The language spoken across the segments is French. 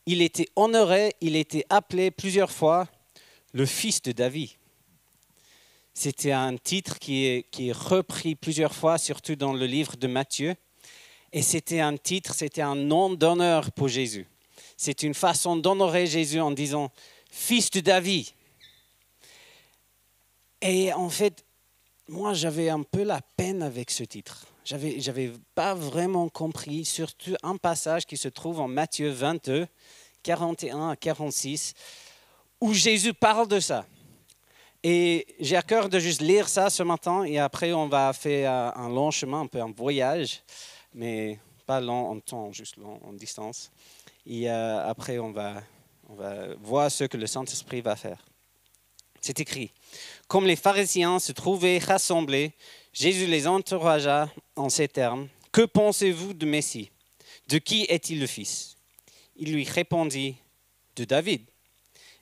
il était honoré, il était appelé plusieurs fois le fils de David. C'était un titre qui est repris plusieurs fois, surtout dans le livre de Matthieu. Et c'était un titre, c'était un nom d'honneur pour Jésus. C'est une façon d'honorer Jésus en disant « Fils de David ». Et en fait, moi, j'avais un peu la peine avec ce titre. J'avais pas vraiment compris, surtout un passage qui se trouve en Matthieu 22, 41 à 46, où Jésus parle de ça. Et j'ai à cœur de juste lire ça ce matin, et après on va faire un long chemin, un peu un voyage, mais pas long en temps, juste long en distance. Et après on va voir ce que le Saint-Esprit va faire. C'est écrit. Comme les pharisiens se trouvaient rassemblés, Jésus les interrogea en ces termes. « Que pensez-vous du Messie? De qui est-il le fils ?» Il lui répondit, « De David. »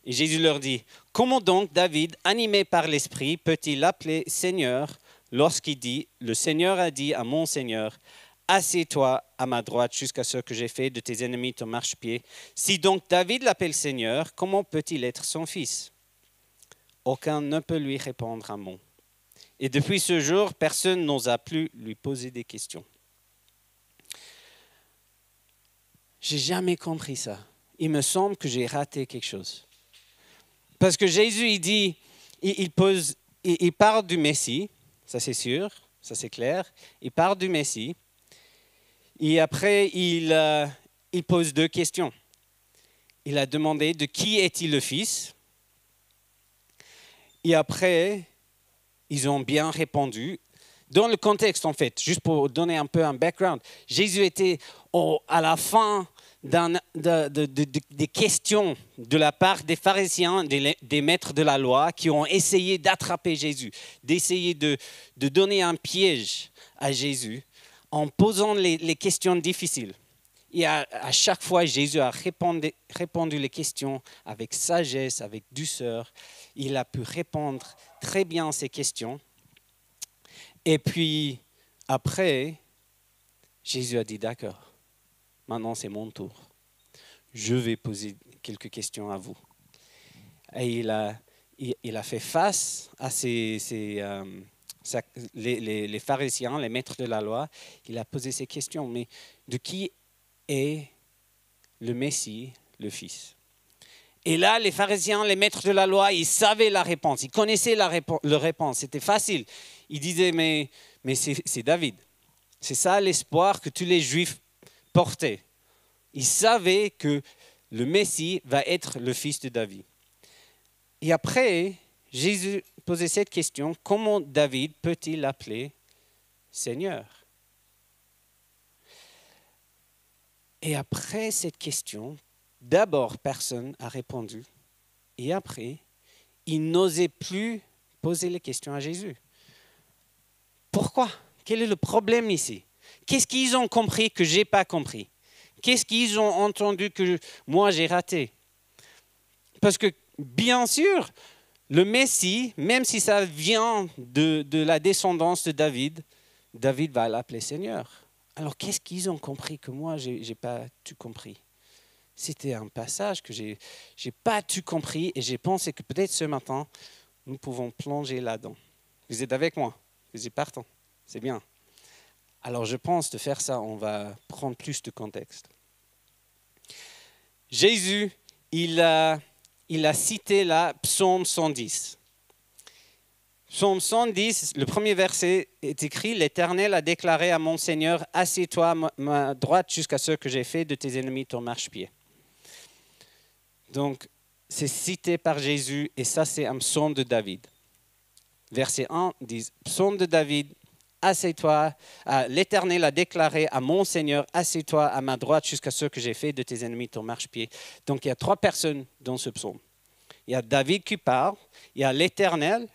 Et Jésus leur dit, « Comment donc David, animé par l'Esprit, peut-il l'appeler Seigneur lorsqu'il dit, « Le Seigneur a dit à mon Seigneur, assieds-toi à ma droite jusqu'à ce que j'ai fait de tes ennemis ton marchepied. Si donc David l'appelle Seigneur, comment peut-il être son fils ?» Aucun ne peut lui répondre un mot. Et depuis ce jour, personne n'osa plus lui poser des questions. J'ai jamais compris ça. Il me semble que j'ai raté quelque chose. Parce que Jésus, il parle du Messie, ça c'est sûr, ça c'est clair. Il parle du Messie. Et après, il pose deux questions. Il a demandé de qui est-il le fils ? Et après, ils ont bien répondu. Dans le contexte, en fait, juste pour donner un peu un background, Jésus était à la fin des questions de la part des pharisiens, des maîtres de la loi, qui ont essayé d'attraper Jésus, d'essayer de donner un piège à Jésus en posant les questions difficiles. Et à chaque fois, Jésus a répondu les questions avec sagesse, avec douceur. Il a pu répondre très bien à ces questions. Et puis, après, Jésus a dit, d'accord, maintenant c'est mon tour. Je vais poser quelques questions à vous. Et il a fait face à les pharisiens, les maîtres de la loi. Il a posé ces questions. Mais de qui est le Messie, le Fils? Et là, les pharisiens, les maîtres de la loi, ils savaient la réponse. Ils connaissaient la réponse. C'était facile. Ils disaient, mais c'est David. C'est ça l'espoir que tous les Juifs portaient. Ils savaient que le Messie va être le fils de David. Et après, Jésus posait cette question, comment David peut-il l'appeler Seigneur? Et après cette question, d'abord, personne n'a répondu. Et après, ils n'osaient plus poser les questions à Jésus. Pourquoi? Quel est le problème ici? Qu'est-ce qu'ils ont compris que je n'ai pas compris? Qu'est-ce qu'ils ont entendu que moi j'ai raté? Parce que bien sûr, le Messie, même si ça vient de la descendance de David, David va l'appeler Seigneur. Alors qu'est-ce qu'ils ont compris que moi je n'ai pas tout compris? C'était un passage que je n'ai pas tout compris et j'ai pensé que peut-être ce matin, nous pouvons plonger là-dedans. Vous êtes avec moi? Vous êtes partant? C'est bien. Alors je pense de faire ça, on va prendre plus de contexte. Jésus, il a cité là Psaume 110. Psaume 110, le premier verset est écrit « L'Éternel a déclaré à mon Seigneur, assieds-toi à ma droite jusqu'à ce que j'ai fait de tes ennemis ton marchepied. » Donc, c'est cité par Jésus et ça, c'est un psaume de David. Verset 1 dit « Psaume de David, assieds-toi, l'Éternel a déclaré à mon Seigneur, assieds-toi à ma droite jusqu'à ce que j'ai fait de tes ennemis ton marchepied. » Donc, il y a trois personnes dans ce psaume. Il y a David qui parle, il y a l'Éternel,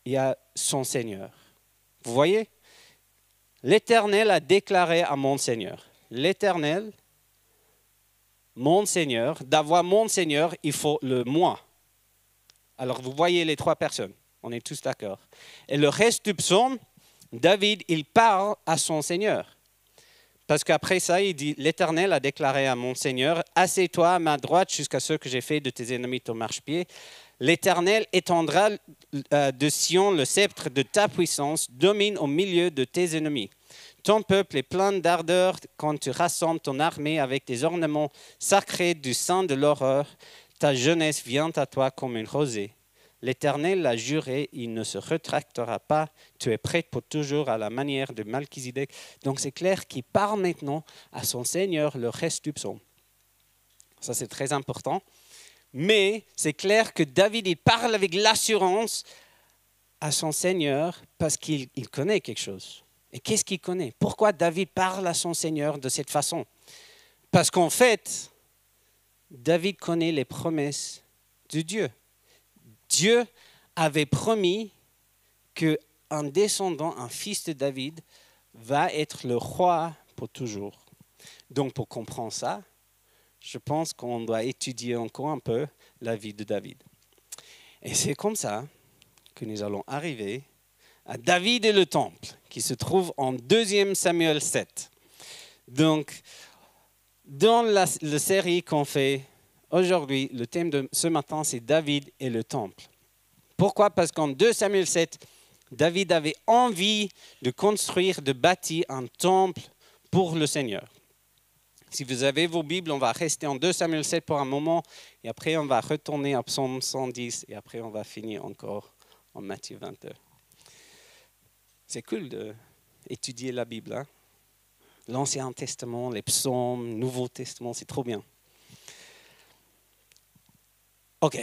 il y a son Seigneur. Vous voyez? L'Éternel a déclaré à mon Seigneur. L'Éternel, mon Seigneur, d'avoir mon Seigneur, il faut le moi. Alors, vous voyez les trois personnes. On est tous d'accord. Et le reste du psaume, David, il parle à son Seigneur. Parce qu'après ça, il dit, l'Éternel a déclaré à mon Seigneur, assieds-toi à ma droite jusqu'à ce que j'ai fait de tes ennemis ton marchepied. L'Éternel étendra de Sion le sceptre de ta puissance, domine au milieu de tes ennemis. Ton peuple est plein d'ardeur quand tu rassembles ton armée avec des ornements sacrés du sein de l'horreur. Ta jeunesse vient à toi comme une rosée. L'Éternel l'a juré, il ne se rétractera pas. Tu es prêt pour toujours à la manière de Malchizedek. Donc c'est clair qu'il parle maintenant à son Seigneur le reste du psaume. Ça c'est très important. Mais c'est clair que David il parle avec l'assurance à son Seigneur parce qu'il connaît quelque chose. Et qu'est-ce qu'il connaît? Pourquoi David parle à son Seigneur de cette façon? Parce qu'en fait, David connaît les promesses de Dieu. Dieu avait promis qu'un descendant, un fils de David, va être le roi pour toujours. Donc pour comprendre ça, je pense qu'on doit étudier encore un peu la vie de David. Et c'est comme ça que nous allons arriver à David et le temple, qui se trouve en 2 Samuel 7. Donc, dans la série qu'on fait aujourd'hui, le thème de ce matin, c'est David et le temple. Pourquoi? Parce qu'en 2 Samuel 7, David avait envie de construire, de bâtir un temple pour le Seigneur. Si vous avez vos Bibles, on va rester en 2 Samuel 7 pour un moment, et après on va retourner à Psaume 110, et après on va finir encore en Matthieu 22. C'est cool d'étudier la Bible, hein? L'Ancien Testament, les psaumes, le Nouveau Testament, c'est trop bien. Ok,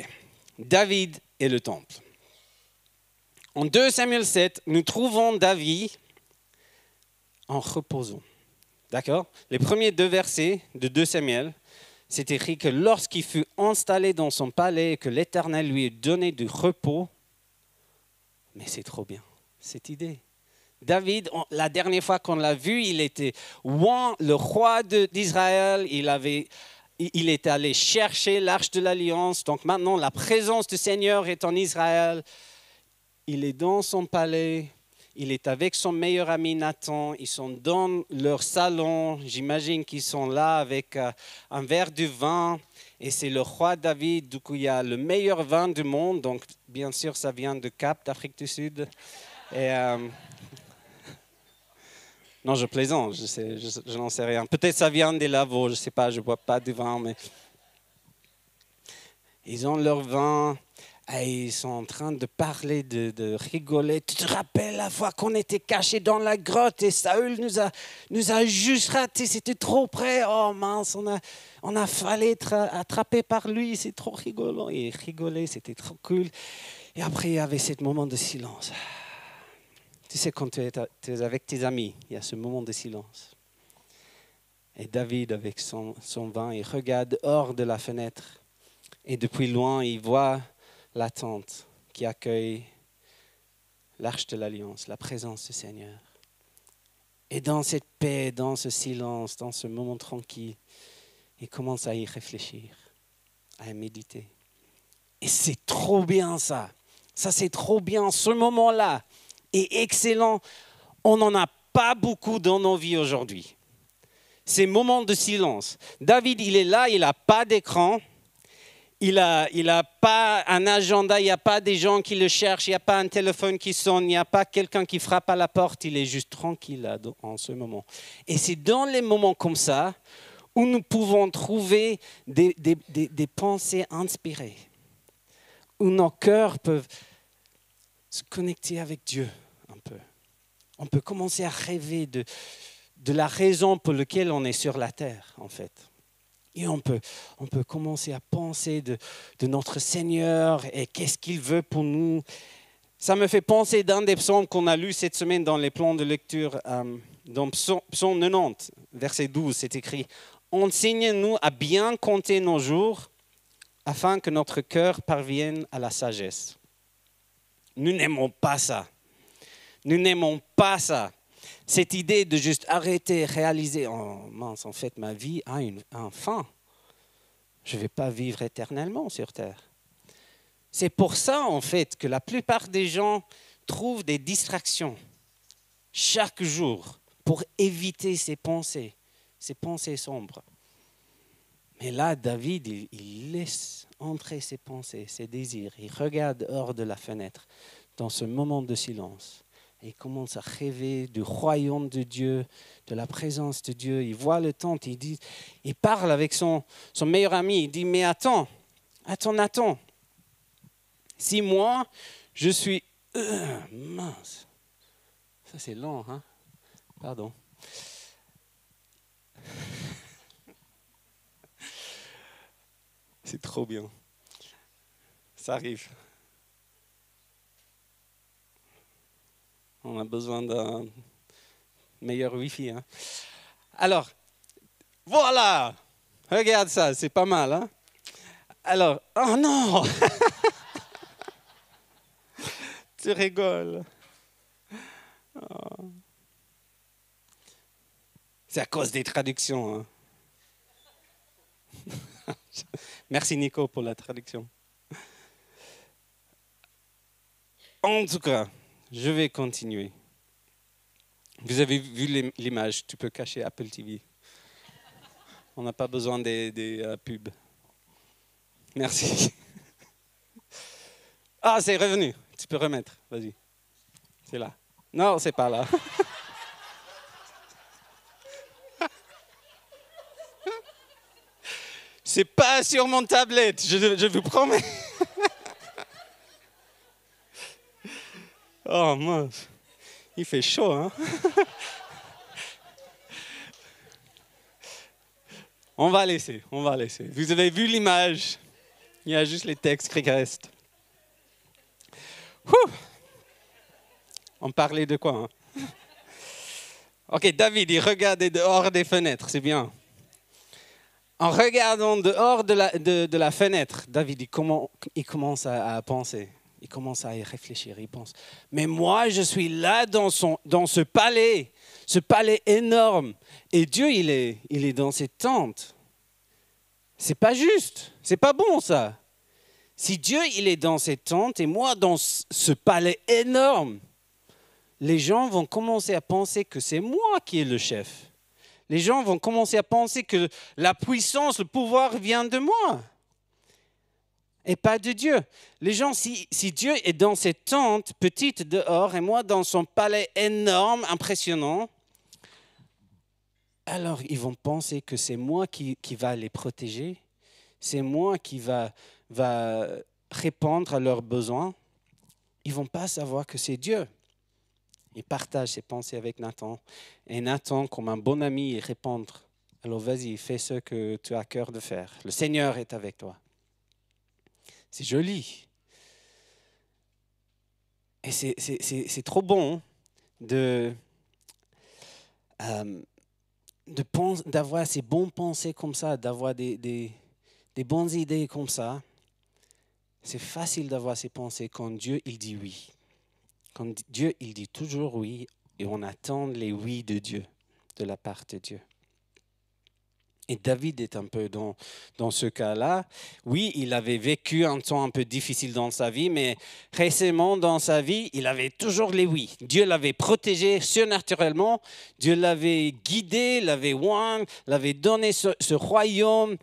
David et le temple. En 2 Samuel 7, nous trouvons David en reposant. D'accord? Les premiers 2 versets de 2 Samuel, c'est écrit que lorsqu'il fut installé dans son palais et que l'Éternel lui ait donné du repos, mais c'est trop bien, cette idée. David, la dernière fois qu'on l'a vu, il était le roi d'Israël, il était allé chercher l'arche de l'Alliance, donc maintenant la présence du Seigneur est en Israël, il est dans son palais, il est avec son meilleur ami Nathan, ils sont dans leur salon, j'imagine qu'ils sont là avec un verre de vin, et c'est le roi David, du coup il y a le meilleur vin du monde, donc bien sûr ça vient de Cap, d'Afrique du Sud. Et, non, je plaisante, je n'en sais rien. Peut-être ça vient des lavaux, je ne sais pas, je ne bois pas de vin, mais ils ont leur vin. Et ils sont en train de parler, de rigoler. Tu te rappelles la fois qu'on était cachés dans la grotte et Saül nous a juste ratés, c'était trop près. Oh mince, on a failli être attrapé par lui, c'est trop rigolant. Et il rigolait, c'était trop cool. Et après, il y avait ce moment de silence. Tu sais, quand tu es avec tes amis, il y a ce moment de silence. Et David, avec son vin, il regarde hors de la fenêtre. Et depuis loin, il voit la tente qui accueille l'arche de l'Alliance, la présence du Seigneur. Et dans cette paix, dans ce silence, dans ce moment tranquille, il commence à y réfléchir, à y méditer. Et c'est trop bien ça. Ça, c'est trop bien. Ce moment-là est excellent. On n'en a pas beaucoup dans nos vies aujourd'hui. Ces moments de silence. David, il est là, il n'a pas d'écran. Il n'a pas un agenda, il n'y a pas des gens qui le cherchent, il n'y a pas un téléphone qui sonne, il n'y a pas quelqu'un qui frappe à la porte, il est juste tranquille là, en ce moment. Et c'est dans les moments comme ça où nous pouvons trouver des pensées inspirées, où nos cœurs peuvent se connecter avec Dieu un peu. On peut commencer à rêver de la raison pour laquelle on est sur la terre, en fait. Et on peut commencer à penser de notre Seigneur et qu'est-ce qu'il veut pour nous. Ça me fait penser d'un des psaumes qu'on a lu cette semaine dans les plans de lecture. Dans psaume 90, verset 12, c'est écrit « Enseigne-nous à bien compter nos jours afin que notre cœur parvienne à la sagesse. » Nous n'aimons pas ça. Nous n'aimons pas ça. Cette idée de juste arrêter, réaliser, oh mince, en fait, ma vie a un fin. Je ne vais pas vivre éternellement sur Terre. C'est pour ça, en fait, que la plupart des gens trouvent des distractions chaque jour pour éviter ces pensées sombres. Mais là, David, il laisse entrer ses pensées, ses désirs. Il regarde hors de la fenêtre, dans ce moment de silence. Et il commence à rêver du royaume de Dieu, de la présence de Dieu. Il voit le temple, il parle avec son meilleur ami. Il dit, mais attends. Si moi, je suis... mince. Ça, c'est lent, hein? Pardon. C'est trop bien. Ça arrive. On a besoin d'un meilleur Wi-Fi. Hein? Alors, voilà. Regarde ça, c'est pas mal. Hein? Alors, oh non. Tu rigoles. Oh. C'est à cause des traductions. Hein? Merci Nico pour la traduction. En tout cas, je vais continuer. Vous avez vu l'image, tu peux cacher Apple TV. On n'a pas besoin des pubs. Merci. Ah, c'est revenu. Tu peux remettre, vas-y. C'est là. Non, c'est pas là. C'est pas sur mon tablette, je vous promets. Oh mince, il fait chaud, hein? On va laisser. Vous avez vu l'image, il y a juste les textes qui restent. Ouh. On parlait de quoi, hein? Ok, David, il regardait dehors des fenêtres, c'est bien. En regardant dehors de la fenêtre, David, il commence à penser. Il commence à y réfléchir. Il pense, mais moi, je suis là dans ce palais énorme. Et Dieu, il est dans cette tente. C'est pas juste. C'est pas bon, ça. Si Dieu, il est dans cette tente et moi, dans ce palais énorme, les gens vont commencer à penser que c'est moi qui est le chef. Les gens vont commencer à penser que la puissance, le pouvoir vient de moi et pas de Dieu. Les gens, si Dieu est dans cette tente petite dehors et moi dans son palais énorme, impressionnant, alors ils vont penser que c'est moi qui va les protéger, c'est moi qui va répondre à leurs besoins. Ils ne vont pas savoir que c'est Dieu. Il partage ses pensées avec Nathan. Et Nathan, comme un bon ami, il répond, alors vas-y, fais ce que tu as à cœur de faire. Le Seigneur est avec toi. C'est joli. Et c'est trop bon d'avoir ces bonnes pensées comme ça, d'avoir des bonnes idées comme ça. C'est facile d'avoir ces pensées quand Dieu, il dit oui. Quand Dieu, il dit toujours oui, et on attend les oui de Dieu, de la part de Dieu. Et David est un peu dans ce cas-là. Oui, il avait vécu un temps un peu difficile dans sa vie, mais récemment dans sa vie, il avait toujours les oui. Dieu l'avait protégé surnaturellement, Dieu l'avait guidé, l'avait oint, l'avait donné ce royaume.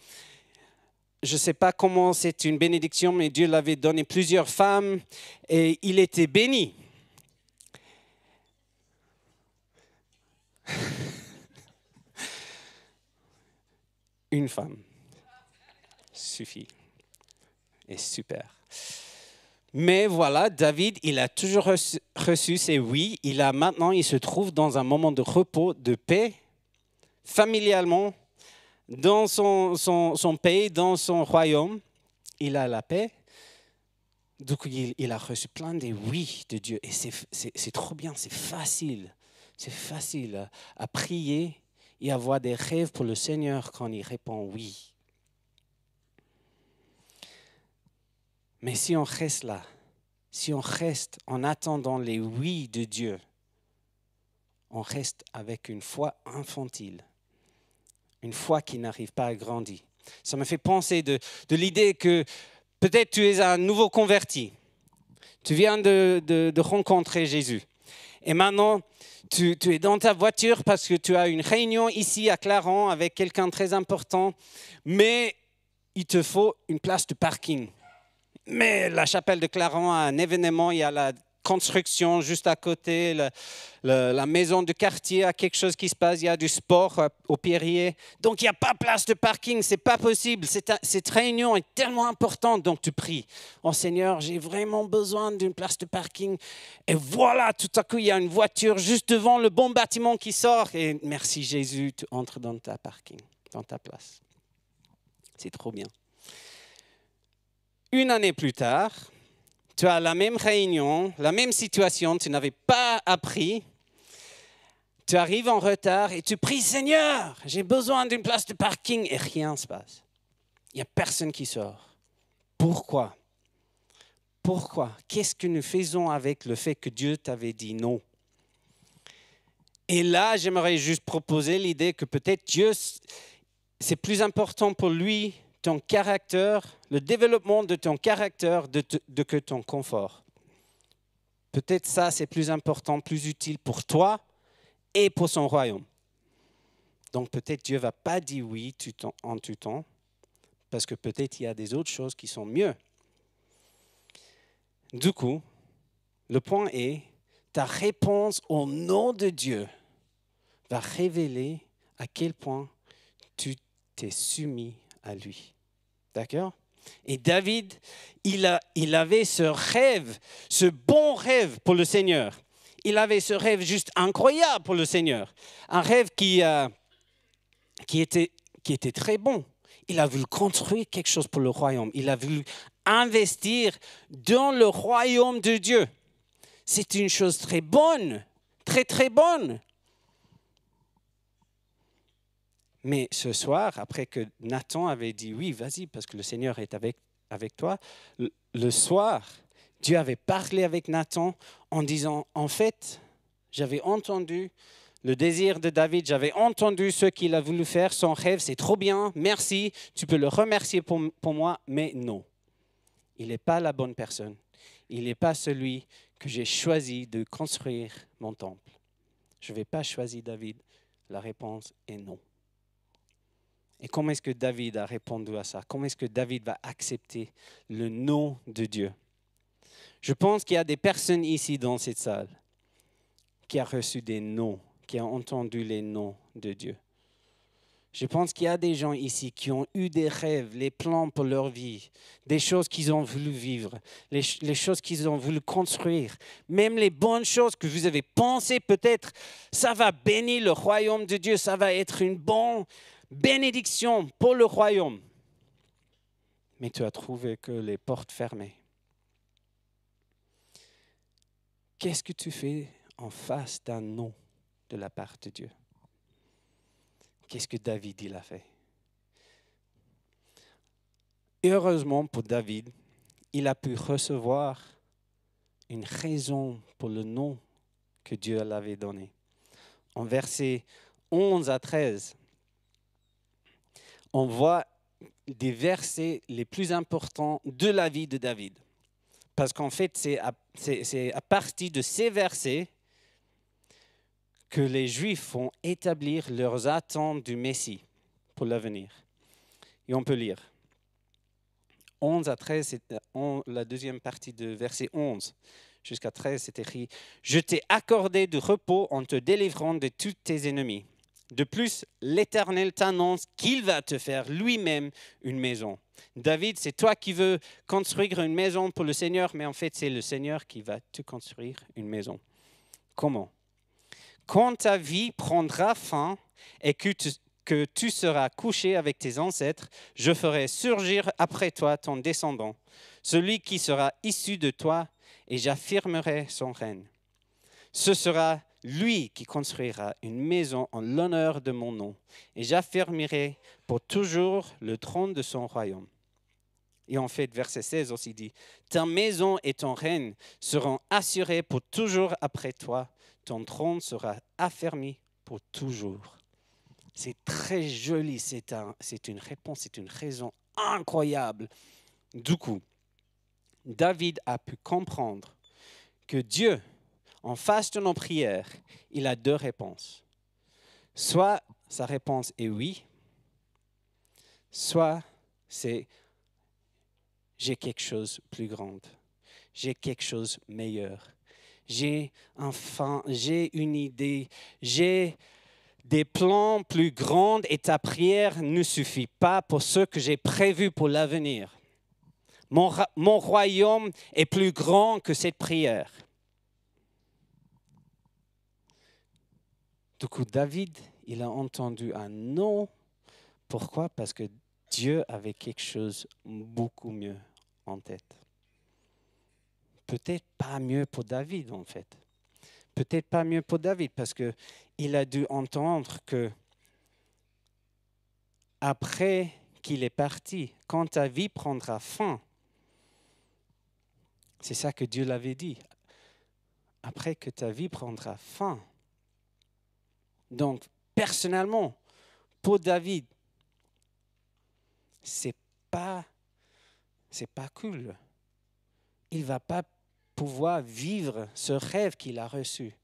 Je ne sais pas comment c'est une bénédiction, mais Dieu l'avait donné plusieurs femmes et il était béni. Une femme suffit. Et super. Mais voilà, David, il a toujours reçu ses oui. Maintenant, il se trouve dans un moment de repos, de paix, familialement, dans son pays, dans son royaume. Il a la paix. Donc, il a reçu plein de oui de Dieu. Et c'est trop bien, c'est facile. C'est facile à prier et avoir des rêves pour le Seigneur quand il répond oui. Mais si on reste là, si on reste en attendant les oui de Dieu, on reste avec une foi infantile, une foi qui n'arrive pas à grandir. Ça me fait penser de l'idée que peut-être tu es un nouveau converti. Tu viens de rencontrer Jésus. Et maintenant, tu es dans ta voiture parce que tu as une réunion ici à Clarens avec quelqu'un de très important, mais il te faut une place de parking. Mais la chapelle de Clarens a un événement, il y a la construction juste à côté, la maison de quartier a quelque chose qui se passe, il y a du sport au Pierrier. Donc il n'y a pas place de parking, c'est pas possible. Cette réunion est tellement importante, donc tu pries. Oh Seigneur, j'ai vraiment besoin d'une place de parking. Et voilà, tout à coup, il y a une voiture juste devant le bon bâtiment qui sort. Et merci Jésus, tu entres dans ta parking, dans ta place. C'est trop bien. Une année plus tard, tu as la même réunion, la même situation, tu n'avais pas appris. Tu arrives en retard et tu pries, Seigneur, j'ai besoin d'une place de parking et rien ne se passe. Il n'y a personne qui sort. Pourquoi? Pourquoi? Qu'est-ce que nous faisons avec le fait que Dieu t'avait dit non? Et là, j'aimerais juste proposer l'idée que peut-être Dieu, c'est plus important pour lui ton caractère, le développement de ton caractère que ton confort. Peut-être ça, c'est plus important, plus utile pour toi et pour son royaume. Donc peut-être Dieu ne va pas dire oui en tout temps, parce que peut-être il y a des autres choses qui sont mieux. Du coup, le point est, ta réponse au nom de Dieu va révéler à quel point tu t'es soumis à lui. D'accord? Et David, il avait ce rêve, ce bon rêve pour le Seigneur. Il avait ce rêve juste incroyable pour le Seigneur. Un rêve qui était très bon. Il a voulu construire quelque chose pour le royaume. Il a voulu investir dans le royaume de Dieu. C'est une chose très bonne, très très bonne. Mais ce soir, après que Nathan avait dit oui, vas-y, parce que le Seigneur est avec toi, le soir, Dieu avait parlé avec Nathan en disant, en fait, j'avais entendu le désir de David, j'avais entendu ce qu'il a voulu faire, son rêve, c'est trop bien, merci, tu peux le remercier pour moi, mais non, il n'est pas la bonne personne. Il n'est pas celui que j'ai choisi de construire mon temple. Je ne vais pas choisir David. La réponse est non. Et comment est-ce que David a répondu à ça? Comment est-ce que David va accepter le non de Dieu? Je pense qu'il y a des personnes ici dans cette salle qui ont reçu des noms, qui ont entendu les noms de Dieu. Je pense qu'il y a des gens ici qui ont eu des rêves, les plans pour leur vie, des choses qu'ils ont voulu vivre, les choses qu'ils ont voulu construire, même les bonnes choses que vous avez pensées peut-être, ça va bénir le royaume de Dieu, ça va être une bonne bénédiction pour le royaume. Mais tu as trouvé que les portes fermées. Qu'est-ce que tu fais en face d'un non de la part de Dieu? Qu'est-ce que David il a fait? Et heureusement pour David, il a pu recevoir une raison pour le nom que Dieu l'avait donné. En versets 11 à 13, on voit des versets les plus importants de la vie de David. Parce qu'en fait, c'est à partir de ces versets que les Juifs vont établir leurs attentes du Messie pour l'avenir. Et on peut lire. 11 à 13, c'est la deuxième partie de verset 11 jusqu'à 13, c'est écrit « Je t'ai accordé du repos en te délivrant de tous tes ennemis. De plus, l'Éternel t'annonce qu'il va te faire lui-même une maison. » David, c'est toi qui veux construire une maison pour le Seigneur, mais en fait, c'est le Seigneur qui va te construire une maison. Comment? Quand ta vie prendra fin et que tu seras couché avec tes ancêtres, je ferai surgir après toi ton descendant, celui qui sera issu de toi, et j'affirmerai son règne. Ce sera lui qui construira une maison en l'honneur de mon nom, et j'affirmerai pour toujours le trône de son royaume. Et en fait, verset 16 aussi dit, « Ta maison et ton règne seront assurés pour toujours après toi, ton trône sera affermi pour toujours. » C'est très joli, c'est une réponse, c'est une raison incroyable. Du coup, David a pu comprendre que Dieu, en face de nos prières, il a deux réponses. Soit sa réponse est oui, soit c'est j'ai quelque chose de plus grand, j'ai quelque chose de meilleur, j'ai une idée, j'ai des plans plus grands et ta prière ne suffit pas pour ce que j'ai prévu pour l'avenir. Mon royaume est plus grand que cette prière. Du coup, David, il a entendu un non. Pourquoi? Parce que Dieu avait quelque chose de beaucoup mieux en tête. Peut-être pas mieux pour David, en fait. Peut-être pas mieux pour David, parce qu'il a dû entendre que après qu'il est parti, quand ta vie prendra fin, c'est ça que Dieu l'avait dit. Après que ta vie prendra fin. Donc, personnellement, pour David, c'est pas cool. Il ne va pas pouvoir vivre ce rêve qu'il a reçu.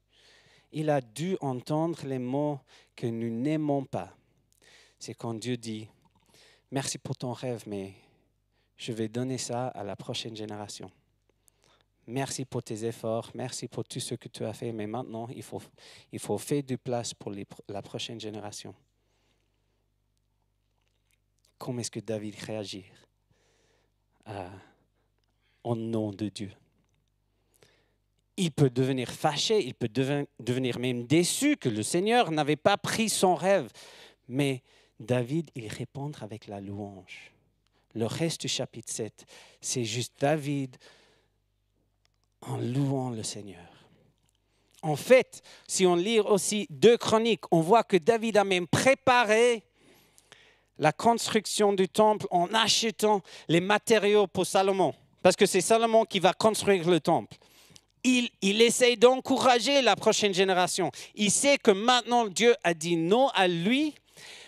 Il a dû entendre les mots que nous n'aimons pas. C'est quand Dieu dit, merci pour ton rêve, mais je vais donner ça à la prochaine génération. Merci pour tes efforts, merci pour tout ce que tu as fait, mais maintenant, il faut faire de place pour la prochaine génération. Comment est-ce que David réagit au nom de Dieu? Il peut devenir fâché, il peut devenir même déçu que le Seigneur n'avait pas pris son rêve. Mais David, il répond avec la louange. Le reste du chapitre 7, c'est juste David en louant le Seigneur. En fait, si on lit aussi 2 Chroniques, on voit que David a même préparé la construction du temple en achetant les matériaux pour Salomon. Parce que c'est Salomon qui va construire le temple. Il essaye d'encourager la prochaine génération. Il sait que maintenant Dieu a dit non à lui,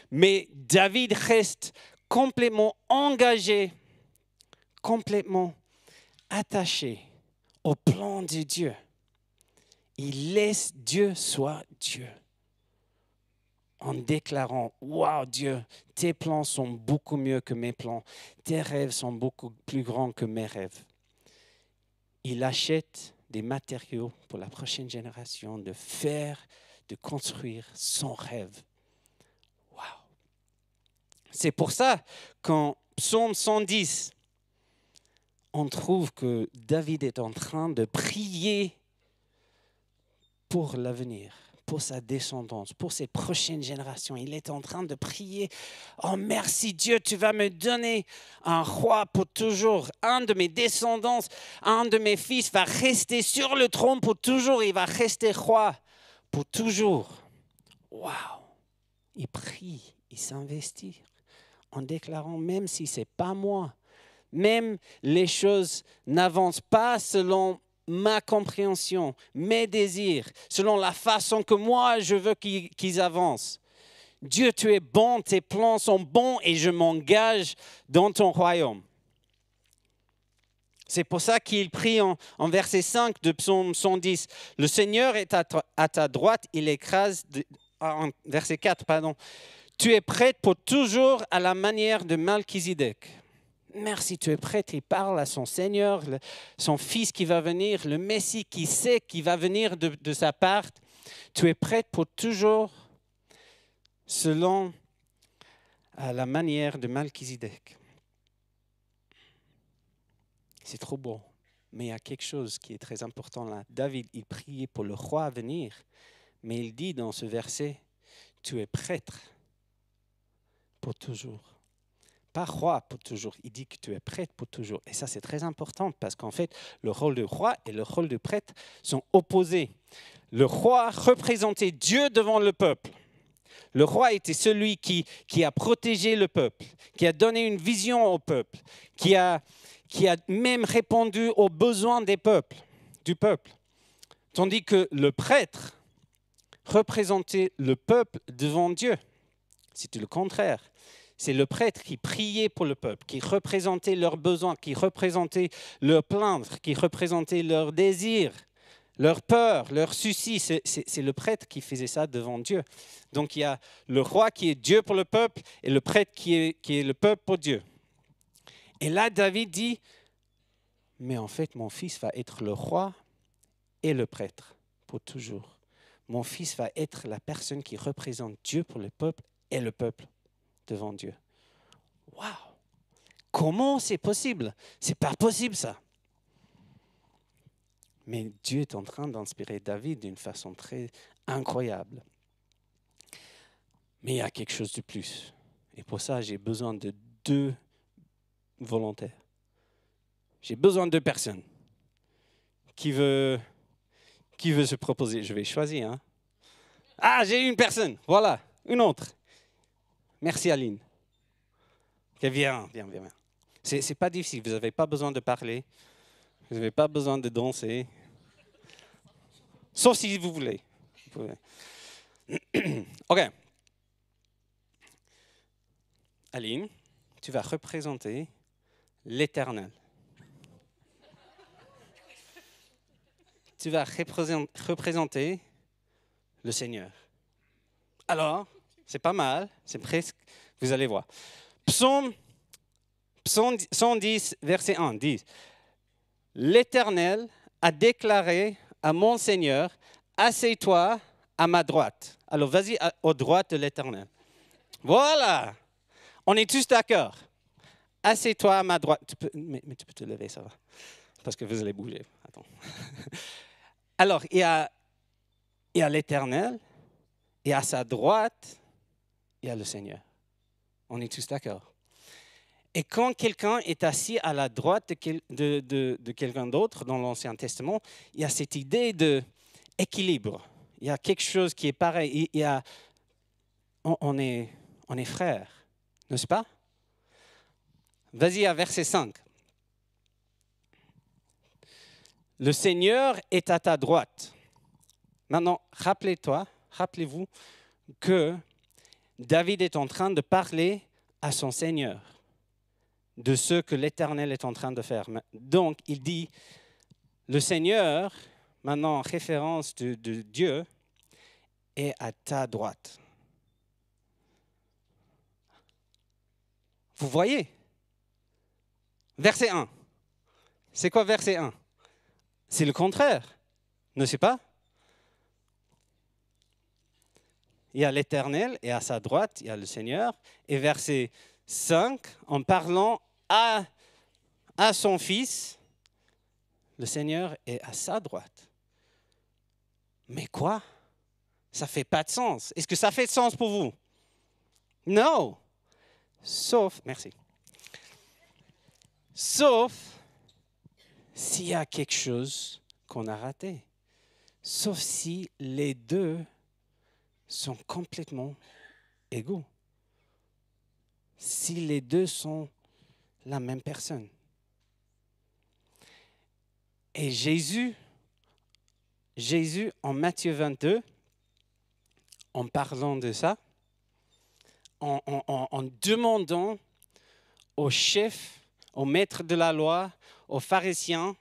mais David reste complètement engagé, complètement attaché au plan de Dieu. Il laisse Dieu soit Dieu. En déclarant, « Wow Dieu, tes plans sont beaucoup mieux que mes plans. Tes rêves sont beaucoup plus grands que mes rêves. » Il achète des matériaux pour la prochaine génération de construire son rêve. Wow. C'est pour ça qu'en Psaume 110, on trouve que David est en train de prier pour l'avenir, pour sa descendance, pour ses prochaines générations. Il est en train de prier. Oh merci Dieu, tu vas me donner un roi pour toujours. Un de mes descendants, un de mes fils va rester sur le trône pour toujours. Il va rester roi pour toujours. Waouh! Il prie, il s'investit en déclarant, même si ce n'est pas moi, même les choses n'avancent pas selon ma compréhension, mes désirs, selon la façon que moi je veux qu'ils avancent. Dieu, tu es bon, tes plans sont bons et je m'engage dans ton royaume. C'est pour ça qu'il prie en verset 5 de Psaume 110. Le Seigneur est à ta droite, il écrase, en verset 4, pardon. Tu es prête pour toujours à la manière de Melchisedec. Merci, tu es prête. Il parle à son Seigneur, son Fils qui va venir, le Messie qui sait qu'il va venir de sa part. Tu es prête pour toujours selon la manière de Melchisedec. C'est trop beau, mais il y a quelque chose qui est très important là. David, il priait pour le roi à venir, mais il dit dans ce verset, tu es prêtre pour toujours. Pas roi pour toujours, il dit que tu es prêtre pour toujours. Et ça, c'est très important parce qu'en fait, le rôle de roi et le rôle de prêtre sont opposés. Le roi représentait Dieu devant le peuple. Le roi était celui qui a protégé le peuple, qui a donné une vision au peuple, qui a même répondu aux besoins du peuple. Tandis que le prêtre représentait le peuple devant Dieu. C'est le contraire. C'est le prêtre qui priait pour le peuple, qui représentait leurs besoins, qui représentait leurs plaintes, qui représentait leurs désirs leur peur, leur souci. C'est le prêtre qui faisait ça devant Dieu. Donc il y a le roi qui est Dieu pour le peuple et le prêtre qui est le peuple pour Dieu. Et là, David dit, mais en fait, mon fils va être le roi et le prêtre pour toujours. Mon fils va être la personne qui représente Dieu pour le peuple et le peuple devant Dieu. Waouh! Comment c'est possible? C'est pas possible ça. Mais Dieu est en train d'inspirer David d'une façon très incroyable. Mais il y a quelque chose de plus. Et pour ça, j'ai besoin de 2 volontaires. J'ai besoin de 2 personnes. Qui veut se proposer? Je vais choisir. Hein? Ah, j'ai une personne. Voilà, une autre. Merci Aline. Okay, viens. C'est pas difficile. Vous n'avez pas besoin de parler. Vous n'avez pas besoin de danser. Sauf si vous voulez. OK. Aline, tu vas représenter l'Éternel. Tu vas représenter le Seigneur. Alors, c'est pas mal, c'est presque, vous allez voir. Psaume 110, verset 1, dit, « L'Éternel a déclaré à mon Seigneur, assieds-toi à ma droite. » Alors, vas-y aux droites de l'Éternel. Voilà, on est tous d'accord. Assieds-toi à ma droite. Mais tu peux te lever, ça va. Parce que vous allez bouger. Attends. Alors, il y a l'Éternel, et à sa droite, il y a le Seigneur. On est tous d'accord. Et quand quelqu'un est assis à la droite de quelqu'un d'autre dans l'Ancien Testament, il y a cette idée d'équilibre. Il y a quelque chose qui est pareil. On est frères, n'est-ce pas? Vas-y à verset 5. Le Seigneur est à ta droite. Maintenant, rappelez-vous que David est en train de parler à son Seigneur de ce que l'Éternel est en train de faire. Donc, il dit, le Seigneur, maintenant en référence de Dieu, est à ta droite. Vous voyez? Verset 1. C'est quoi verset 1? C'est le contraire, ne c'est pas? Il y a l'Éternel et à sa droite, il y a le Seigneur. Et verset 5, en parlant à son Fils, le Seigneur est à sa droite. Mais quoi? Ça ne fait pas de sens. Est-ce que ça fait de sens pour vous? Non. Merci. Sauf s'il y a quelque chose qu'on a raté. Sauf si les deux sont complètement égaux. Si les deux sont la même personne. Et Jésus, en Matthieu 22, en parlant de ça, en demandant aux chefs, aux maîtres de la loi, aux pharisiens,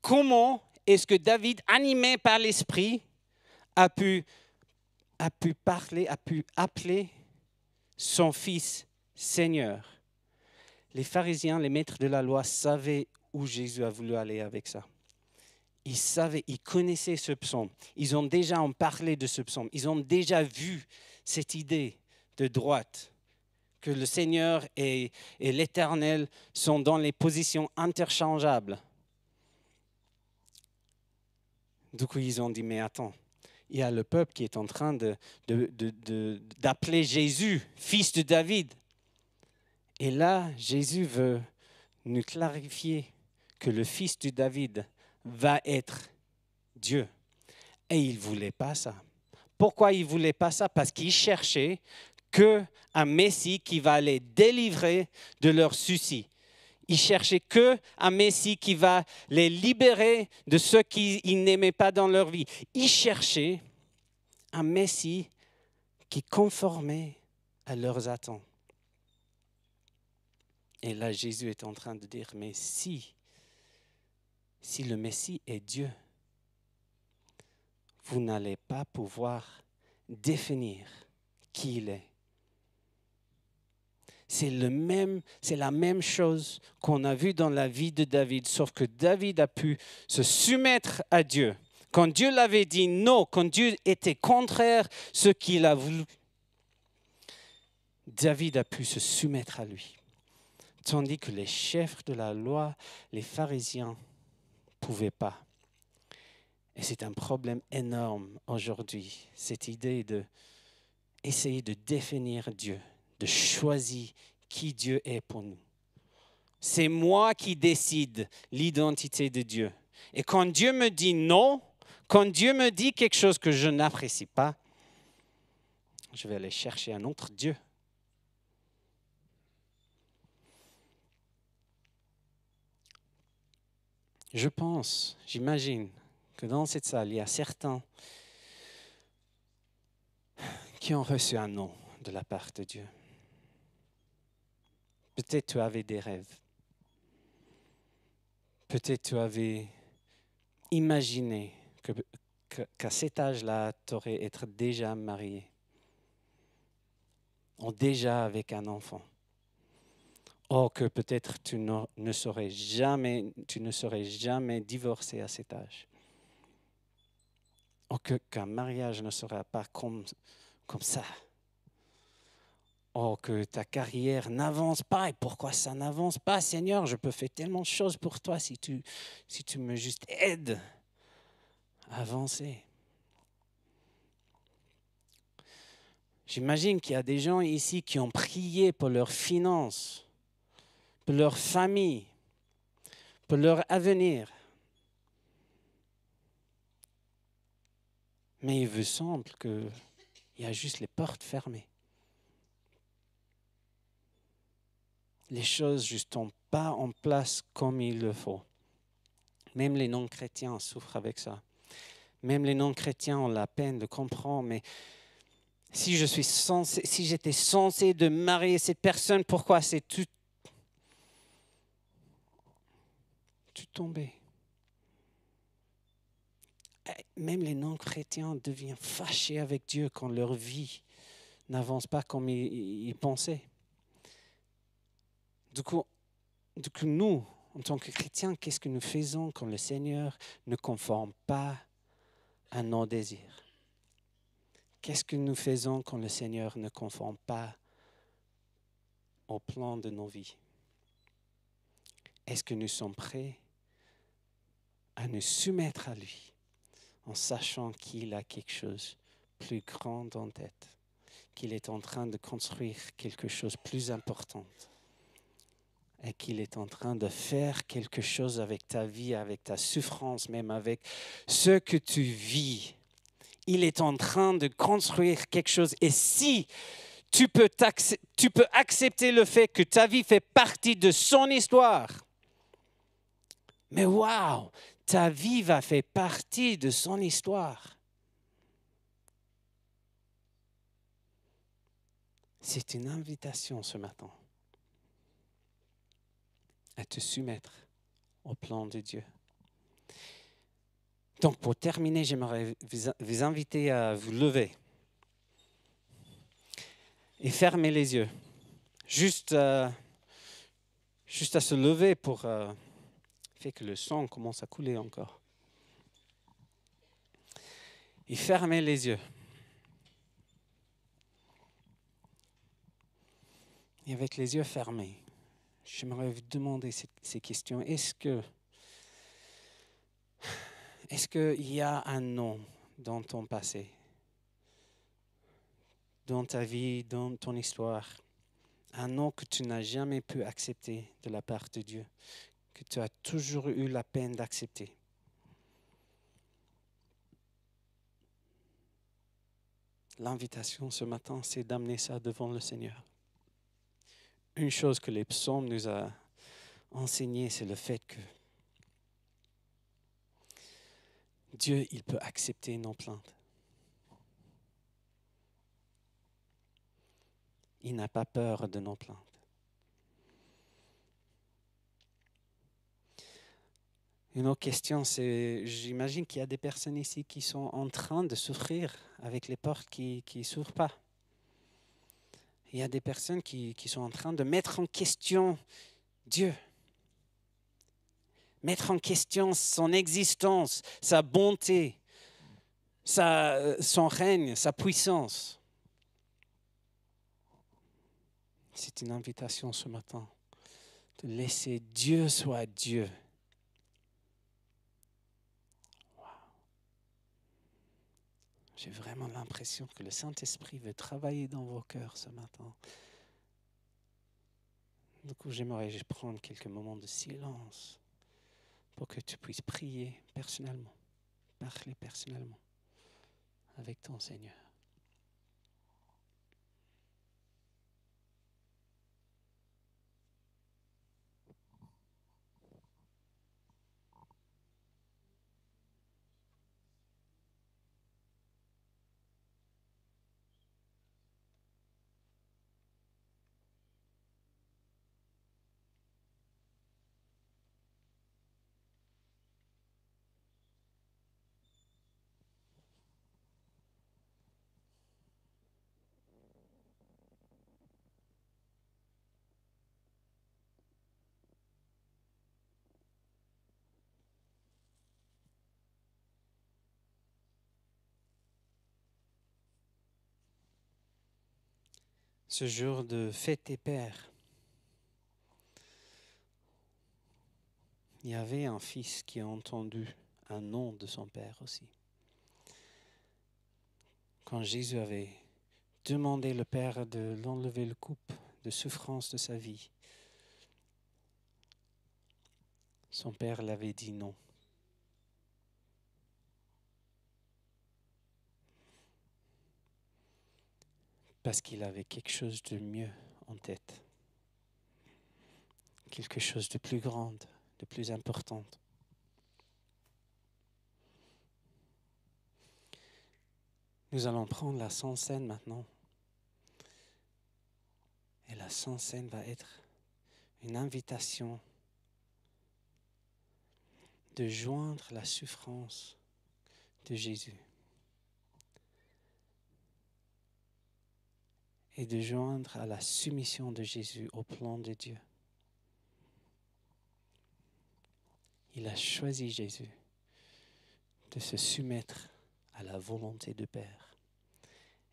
comment est-ce que David, animé par l'Esprit, a pu parler, a pu appeler son fils Seigneur. Les pharisiens, les maîtres de la loi, savaient où Jésus a voulu aller avec ça. Ils savaient, ils connaissaient ce psaume. Ils ont déjà en parlé de ce psaume. Ils ont déjà vu cette idée de droite, que le Seigneur et l'Éternel sont dans les positions interchangeables. Du coup, ils ont dit, mais attends, il y a le peuple qui est en train d'appeler Jésus, fils de David. Et là, Jésus veut nous clarifier que le fils de David va être Dieu. Et il ne voulait pas ça. Pourquoi il ne voulait pas ça? Parce qu'il cherchait qu'un Messie qui va les délivrer de leurs soucis. Il cherchait qu'un Messie qui va les libérer de ce qu'ils n'aimaient pas dans leur vie. Il cherchait un Messie qui conformait à leurs attentes. Et là, Jésus est en train de dire, mais si le Messie est Dieu, vous n'allez pas pouvoir définir qui il est. C'est la même chose qu'on a vu dans la vie de David, sauf que David a pu se soumettre à Dieu. Quand Dieu l'avait dit non, quand Dieu était contraire à ce qu'il a voulu, David a pu se soumettre à lui. Tandis que les chefs de la loi, les pharisiens, ne pouvaient pas. Et c'est un problème énorme aujourd'hui, cette idée d'essayer de définir Dieu, de choisir qui Dieu est pour nous. C'est moi qui décide l'identité de Dieu. Et quand Dieu me dit non, quand Dieu me dit quelque chose que je n'apprécie pas, je vais aller chercher un autre Dieu. Je pense, j'imagine que dans cette salle, il y a certains qui ont reçu un non de la part de Dieu. Peut-être tu avais des rêves. Peut-être tu avais imaginé qu'à cet âge-là, tu aurais été déjà marié. Ou déjà avec un enfant. Or que peut-être tu ne serais jamais divorcé à cet âge. Ou qu'un mariage ne sera pas comme ça. Or que ta carrière n'avance pas. Et pourquoi ça n'avance pas, Seigneur? Je peux faire tellement de choses pour toi si tu me juste aides à avancer. J'imagine qu'il y a des gens ici qui ont prié pour leurs finances, pour leur famille, pour leur avenir. Mais il vous semble qu'il y a juste les portes fermées. Les choses juste tombent pas en place comme il le faut. Même les non-chrétiens souffrent avec ça. Même les non-chrétiens ont la peine de comprendre, mais si j'étais censé de marier cette personne, pourquoi c'est tout tombé? Même les non-chrétiens deviennent fâchés avec Dieu quand leur vie n'avance pas comme ils pensaient. Du coup, nous, en tant que chrétiens, qu'est-ce que nous faisons quand le Seigneur ne conforme pas à nos désirs? Qu'est-ce que nous faisons quand le Seigneur ne conforme pas au plan de nos vies? Est-ce que nous sommes prêts à nous soumettre à lui en sachant qu'il a quelque chose de plus grand en tête, qu'il est en train de construire quelque chose de plus important et qu'il est en train de faire quelque chose avec ta vie, avec ta souffrance, même avec ce que tu vis? Il est en train de construire quelque chose. Et si tu peux accepter le fait que ta vie fait partie de son histoire, mais waouh, ta vie va faire partie de son histoire. C'est une invitation ce matin à te soumettre au plan de Dieu. Donc pour terminer, j'aimerais vous inviter à vous lever et fermer les yeux. Juste à se lever pour faire que le sang commence à couler encore. Et fermer les yeux. Et avec les yeux fermés, j'aimerais vous demander ces questions. Est-ce qu'il y a un nom dans ton passé, dans ta vie, dans ton histoire, un nom que tu n'as jamais pu accepter de la part de Dieu, que tu as toujours eu la peine d'accepter? L'invitation ce matin, c'est d'amener ça devant le Seigneur. Une chose que les psaumes nous a enseigné, c'est le fait que Dieu, il peut accepter nos plaintes. Il n'a pas peur de nos plaintes. Une autre question, c'est, j'imagine qu'il y a des personnes ici qui sont en train de souffrir avec les portes qui ne s'ouvrent pas. Il y a des personnes qui sont en train de mettre en question Dieu, mettre en question son existence, sa bonté, son règne, sa puissance. C'est une invitation ce matin de laisser Dieu soit Dieu. J'ai vraiment l'impression que le Saint-Esprit veut travailler dans vos cœurs ce matin. Du coup, j'aimerais prendre quelques moments de silence pour que tu puisses prier personnellement, parler personnellement avec ton Seigneur. Ce jour de fête des pères, il y avait un fils qui a entendu un nom de son père aussi. Quand Jésus avait demandé le Père de l'enlever le coupe de souffrance de sa vie, son père l'avait dit non. Parce qu'il avait quelque chose de mieux en tête. Quelque chose de plus grand, de plus important. Nous allons prendre la Sainte Seine maintenant. Et la Sainte Seine va être une invitation de joindre la souffrance de Jésus et de joindre à la soumission de Jésus au plan de Dieu. Il a choisi Jésus de se soumettre à la volonté du Père.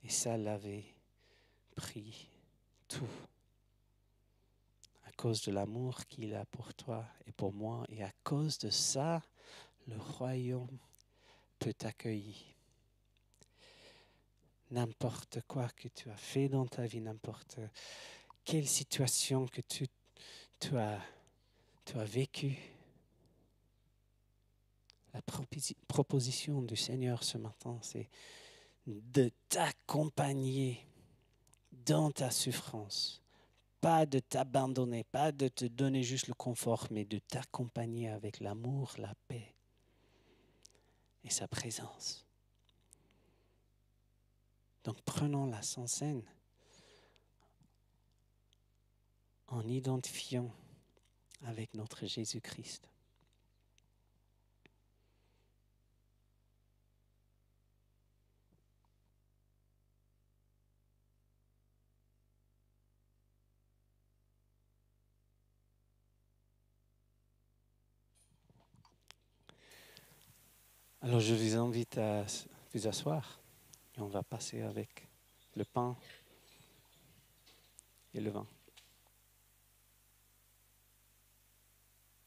Et ça l'avait pris tout. À cause de l'amour qu'il a pour toi et pour moi. Et à cause de ça, le royaume peut t'accueillir. N'importe quoi que tu as fait dans ta vie, n'importe quelle situation que tu as vécue, la proposition du Seigneur ce matin, c'est de t'accompagner dans ta souffrance. Pas de t'abandonner, pas de te donner juste le confort, mais de t'accompagner avec l'amour, la paix et sa présence. Donc prenons la Sainte Seine en identifiant avec notre Jésus-Christ. Alors je vous invite à vous asseoir et on va passer avec le pain et le vin.